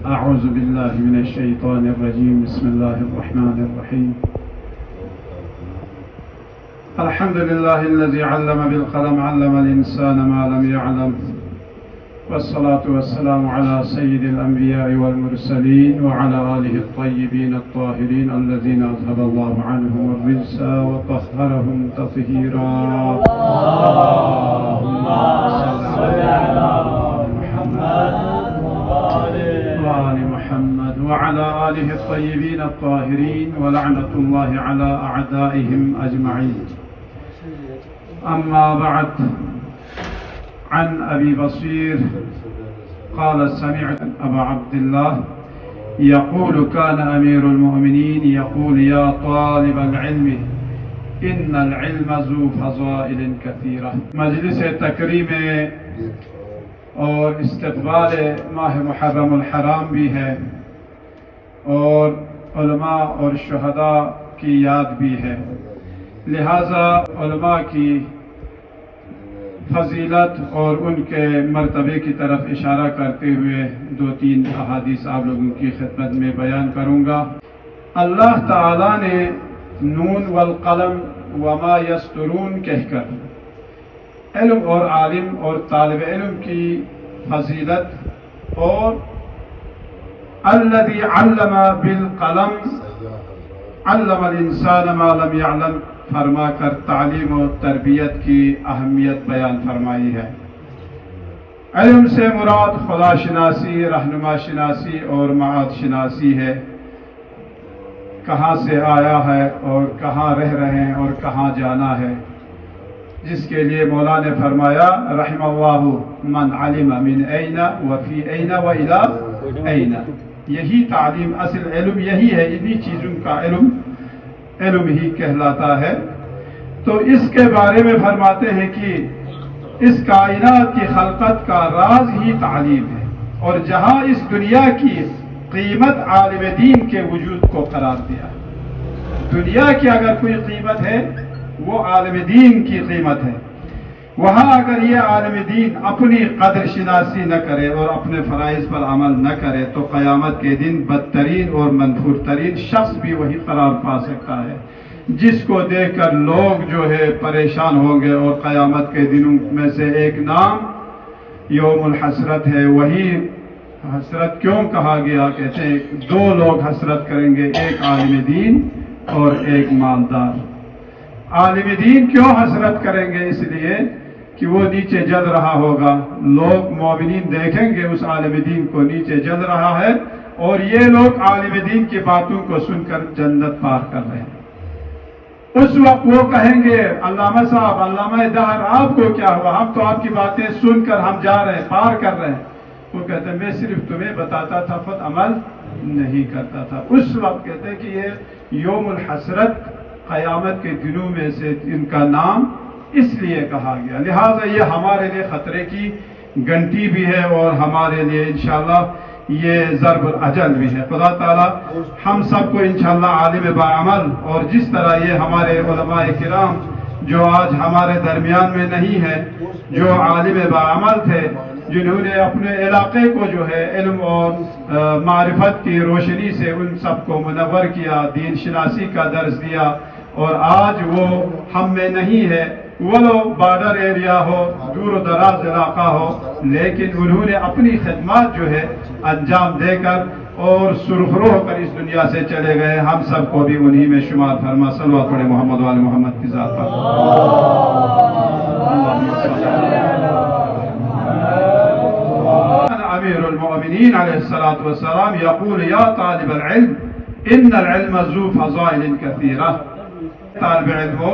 أعوذ بالله من الشيطان الرجيم بسم الله الرحمن الرحيم الحمد لله الذي علم بالقلم علم الإنسان ما لم يعلم والصلاة والسلام على سيد الأنبياء والمرسلين وعلى آله الطيبين الطاهرين الذين أذهب الله عنهم الرجس وطهرهم تطهيرا اللهم صل على محمد وآل محمد وعلى آله الطيبين الطاهرين ولعنة الله على أعدائهم أجمعين أما بعد عن أبي بصير قال سمعت أبا عبد الله يقول كان أمير المؤمنين يقول يا طالب العلم إن العلم ذو فضائل كثيرة. مجلس تکریم اور استقبال ماہ محرم الحرام بھی ہے اور علماء اور شہداء کی یاد بھی ہے، لہذا علماء کی فضیلت اور ان کے مرتبے کی طرف اشارہ کرتے ہوئے دو تین احادیث آپ لوگوں کی خدمت میں بیان کروں گا۔ اللہ تعالیٰ نے نون والقلم وما یسطرون کہہ کر علم اور عالم اور طالب علم کی فضیلت اور الذی علم بالقلم علم الانسان ما لم يعلم فرما کر تعلیم و تربیت کی اہمیت بیان فرمائی ہے۔ علم سے مراد خدا شناسی، رہنما شناسی اور معاد شناسی ہے، کہاں سے آیا ہے اور کہاں رہ رہے ہیں اور کہاں جانا ہے، جس کے لیے مولا نے فرمایا رحم اللہ من علم من این وفی این و الی این۔ یہی تعلیم، اصل علم یہی ہے، انہی چیزوں کا علم ہی کہلاتا ہے۔ تو اس کے بارے میں فرماتے ہیں کہ اس کائنات کی خلقت کا راز ہی تعلیم ہے، اور جہاں اس دنیا کی قیمت عالم دین کے وجود کو قرار دیا، دنیا کی اگر کوئی قیمت ہے وہ عالم دین کی قیمت ہے، وہاں اگر یہ عالم دین اپنی قدر شناسی نہ کرے اور اپنے فرائض پر عمل نہ کرے تو قیامت کے دن بدترین اور منفور ترین شخص بھی وہی قرار پا سکتا ہے، جس کو دیکھ کر لوگ جو ہے پریشان ہوں گے۔ اور قیامت کے دنوں میں سے ایک نام یوم الحسرت ہے۔ وہی حسرت کیوں کہا گیا؟ کہتے ہیں دو لوگ حسرت کریں گے، ایک عالم دین اور ایک مالدار۔ عالم دین کیوں حسرت کریں گے؟ اس لیے کہ وہ نیچے جل رہا ہوگا، لوگ مومنین دیکھیں گے اس عالم دین کو نیچے جل رہا ہے، اور یہ لوگ عالم دین کی باتوں کو سن کر جنت پار کر رہے ہیں۔ اس وقت وہ کہیں گے علامہ صاحب، علامہ دہر، آپ کو کیا ہوا؟ ہم تو آپ کی باتیں سن کر ہم جا رہے ہیں، پار کر رہے ہیں۔ وہ کہتے ہیں میں صرف تمہیں بتاتا تھا، خود عمل نہیں کرتا تھا۔ اس وقت کہتے ہیں کہ یہ یوم الحسرت قیامت کے دنوں میں سے ان کا نام اس لیے کہا گیا، لہٰذا یہ ہمارے لیے خطرے کی گھنٹی بھی ہے اور ہمارے لیے انشاءاللہ یہ ضرب الاجل بھی ہے۔ خدا تعالی ہم سب کو انشاءاللہ عالم باعمل، اور جس طرح یہ ہمارے علماء کرام جو آج ہمارے درمیان میں نہیں ہے، جو عالم باعمل تھے، جنہوں نے اپنے علاقے کو جو ہے علم اور معرفت کی روشنی سے ان سب کو منور کیا، دین شناسی کا درس دیا، اور آج وہ ہم میں نہیں ہے، وہ لوگ بارڈر ایریا ہو، دور و دراز علاقہ ہو، لیکن انہوں نے اپنی خدمات جو ہے انجام دے کر اور سرخرو ہو کر اس دنیا سے چلے گئے۔ ہم سب کو بھی انہی میں شمار فرما۔ صلوات پڑھیں محمد وآل محمد کی ذات پر۔ امیر المؤمنین علیہ الصلاۃ والسلام یقول یا طالب العلم ان العلم ذو فضائل کثیرہ۔ طالب علم ہو،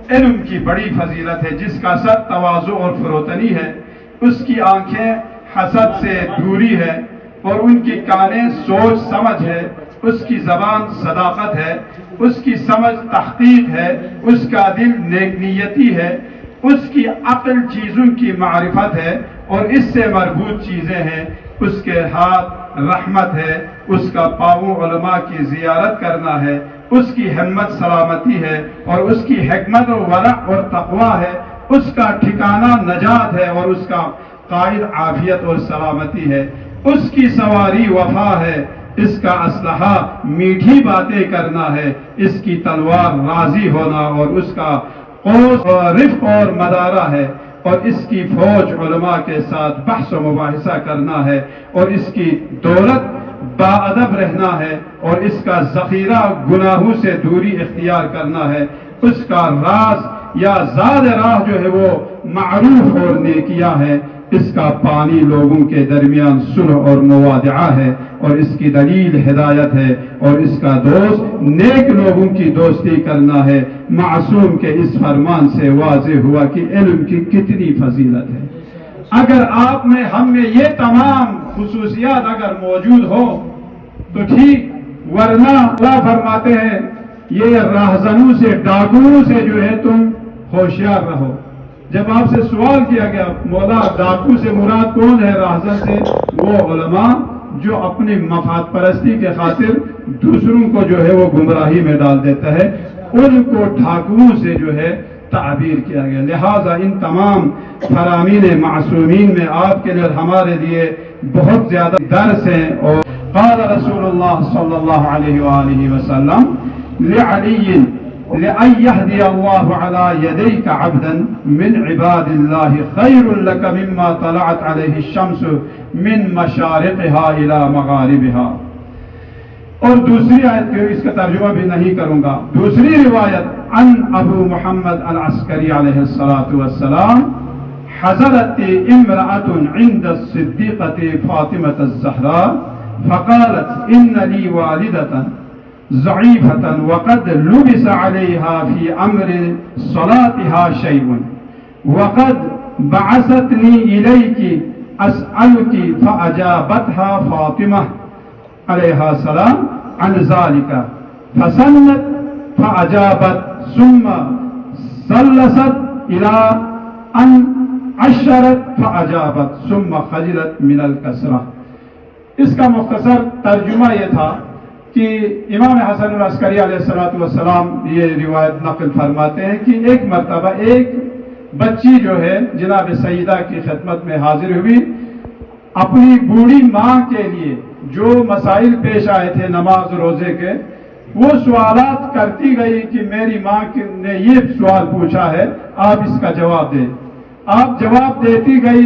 علم کی بڑی فضیلت ہے، جس کا سر تواضع اور فروتنی ہے، اس کی آنکھیں حسد سے دوری ہے، اور ان کی کانیں سوچ سمجھ ہے، اس کی زبان صداقت ہے، اس کی سمجھ تحقیق ہے، اس کا دل نیک نیتی ہے، اس کی عقل چیزوں کی معرفت ہے، اور اس سے مربوط چیزیں ہیں، اس کے ہاتھ رحمت ہے، اس کا پاؤں علماء کی زیارت کرنا ہے، اس کی ہمت سلامتی ہے، اور اس کی حکمت و ورع اور تقوی ہے، اس کا ٹھکانہ نجات ہے، اور اس کا قائد عافیت اور سلامتی ہے۔ اس کی سواری وفا ہے، اس کا اسلحہ میٹھی باتیں کرنا ہے، اس کی تلوار راضی ہونا اور اس کا قوس رفق اور مدارہ ہے، اور اس کی فوج علماء کے ساتھ بحث و مباحثہ کرنا ہے، اور اس کی دولت باادب رہنا ہے، اور اس کا ذخیرہ گناہوں سے دوری اختیار کرنا ہے، اس کا راز یا زاد راہ جو ہے وہ معروف اور نیکیاں ہے، اس کا پانی لوگوں کے درمیان صلح اور موادعہ ہے، اور اس کی دلیل ہدایت ہے، اور اس کا دوست نیک لوگوں کی دوستی کرنا ہے۔ معصوم کے اس فرمان سے واضح ہوا کہ علم کی کتنی فضیلت ہے۔ اگر آپ میں ہم میں یہ تمام خصوصیات اگر موجود ہو تو ٹھیک، ورنہ اللہ فرماتے ہیں یہ راہزنوں سے، ڈاکوؤں سے جو ہے تم ہوشیار رہو۔ جب آپ سے سوال کیا گیا مولا ڈاکو سے مراد کون ہے راہزن سے، وہ علماء جو اپنی مفاد پرستی کے خاطر دوسروں کو جو ہے وہ گمراہی میں ڈال دیتا ہے، ان کو ڈاکوؤں سے جو ہے تعبیر کیا گیا۔ لہذا ان تمام فرامین معصومین میں آپ کے لیے ہمارے لیے بہت زیادہ درس ہیں۔ اور قال رسول اللہ صلی اللہ علیہ وآلہ وسلم لعلی لأن يهدي الله على يديك عبدا من عباد الله خير لك مما طلعت عليه الشمس من مشارقها إلى مغاربها۔ اور دوسری آیت کے اس کا ترجمہ بھی نہیں کروں گا، دوسری روایت عن ابو محمد العسکری علیہ الصلاۃ والسلام حضرت امرأة عند الصدیقة فاطمة الزہراء فقالت ان لي والدة ضعیفة وقد لبس عليها في امر صلاتها شيء وقد بعثتني اليك اسألك فاجابتها فاطمة علیہ السلام عن ذلك فسنت فاجابت ثم ثلثت الى ان عشرت فاجابت ثم خجلت من الکسرہ۔ اس کا مختصر ترجمہ یہ تھا کہ امام حسن العسکری علیہ السلام یہ روایت نقل فرماتے ہیں کہ ایک مرتبہ ایک بچی جو ہے جناب سیدہ کی خدمت میں حاضر ہوئی، اپنی بوڑھی ماں کے لیے جو مسائل پیش آئے تھے نماز روزے کے، وہ سوالات کرتی گئی کہ میری ماں نے یہ سوال پوچھا ہے، آپ اس کا جواب دیں۔ آپ جواب دیتی گئی،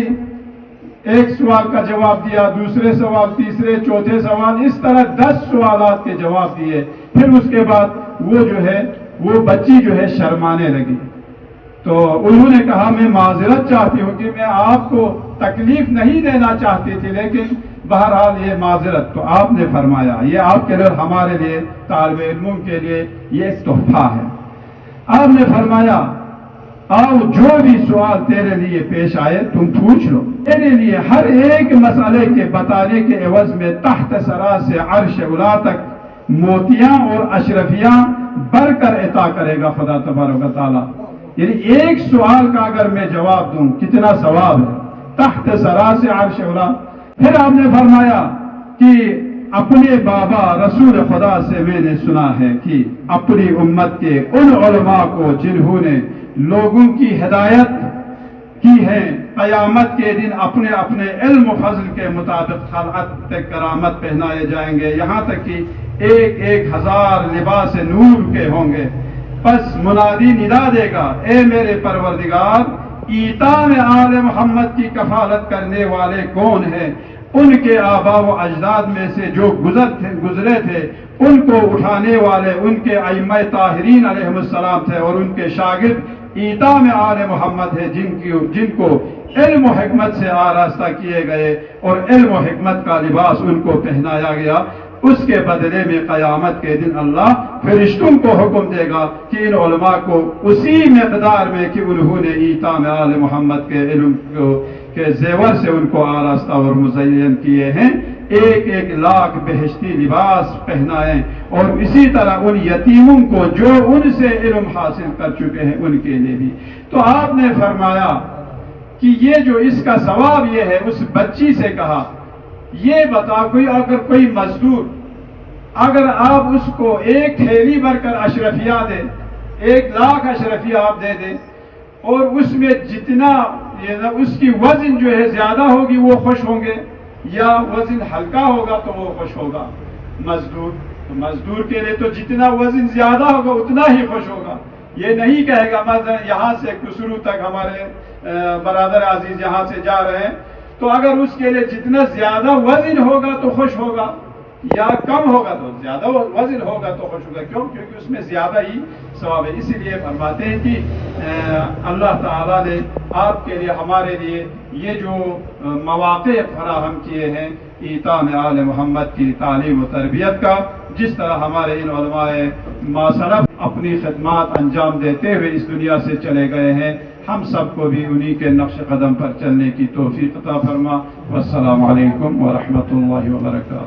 ایک سوال کا جواب دیا، دوسرے سوال، تیسرے، چوتھے سوال، اس طرح 10 سوالات کے جواب دیے۔ پھر اس کے بعد وہ جو ہے وہ بچی جو ہے شرمانے لگی، تو انہوں نے کہا میں معذرت چاہتی ہوں کہ میں آپ کو تکلیف نہیں دینا چاہتی تھی، لیکن بہرحال یہ معذرت۔ تو آپ نے فرمایا یہ آپ کے لیے، ہمارے لیے، طالب علموں کے لیے یہ ایک تحفہ ہے۔ آپ نے فرمایا آؤ جو بھی سوال تیرے لیے پیش آئے تم پوچھ لو، تیرے لیے ہر ایک مسئلے کے بتانے کے عوض میں تحت سرا سے عرش اولا تک موتیاں اور اشرفیاں بڑھ کر عطا کرے گا خدا تبارک و تعالیٰ۔ یعنی ایک سوال کا اگر میں جواب دوں کتنا ثواب ہے، تحت سرا سے عرش اولا۔ پھر آپ نے فرمایا کہ اپنے بابا رسول خدا سے میں نے سنا ہے کہ اپنی امت کے ان علماء کو جنہوں نے لوگوں کی ہدایت کی ہے، قیامت کے دن اپنے اپنے علم و فضل کے مطابق خلعت کرامت پہنائے جائیں گے، یہاں تک کہ 1,000 لباس نور کے ہوں گے۔ پس منادی ندا دے گا اے میرے پروردگار، ایتام آل محمد کی کفالت کرنے والے کون ہیں؟ ان کے آبا و اجداد میں سے جو گزرے تھے ان کو اٹھانے والے ان کے ائمہ طاہرین علیہ السلام تھے، اور ان کے شاگرد ایتام آل محمد ہے جن کو علم و حکمت سے آراستہ کیے گئے اور علم و حکمت کا لباس ان کو پہنایا گیا۔ اس کے بدلے میں قیامت کے دن اللہ فرشتوں کو حکم دے گا کہ ان علماء کو اسی مقدار میں کہ انہوں نے ایتام آل محمد کے علم کے زیور سے ان کو آراستہ اور مزین کیے ہیں، 1,00,000 بہشتی لباس پہنائیں، اور اسی طرح ان یتیموں کو جو ان سے علم حاصل کر چکے ہیں ان کے لیے بھی۔ تو آپ نے فرمایا کہ یہ جو اس کا ثواب یہ ہے، اس بچی سے کہا یہ بتا اگر کوئی مزدور اگر آپ اس کو ایک تھیلی بھر کر اشرفیہ دے، 1,00,000 اشرفیہ آپ دے دیں، اور اس میں جتنا اس کی وزن جو ہے زیادہ ہوگی وہ خوش ہوں گے، یا وزن ہلکا ہوگا تو وہ خوش ہوگا. مزدور تو مزدور کے لیے تو جتنا وزن زیادہ ہوگا اتنا ہی خوش ہوگا. یہ نہیں کہے گا مثلا یہاں سے کسرو تک ہمارے برادر عزیز یہاں سے جا رہے ہیں تو اگر اس کے لیے جتنا زیادہ وزن ہوگا تو خوش ہوگا یا کم ہوگا تو زیادہ وزن ہوگا تو خوش ہوگا. کیوں؟ کیونکہ اس میں زیادہ ہی ثواب ہے. اسی لیے فرماتے ہیں کہ اللہ تعالیٰ نے آپ کے لیے ہمارے لیے یہ جو مواقع فراہم کیے ہیں ایتام آل محمد کی تعلیم و تربیت کا، جس طرح ہمارے ان علماء ماسلف اپنی خدمات انجام دیتے ہوئے اس دنیا سے چلے گئے ہیں، ہم سب کو بھی انہی کے نقش قدم پر چلنے کی توفیق عطا فرما. والسلام علیکم ورحمۃ اللہ وبرکاتہ.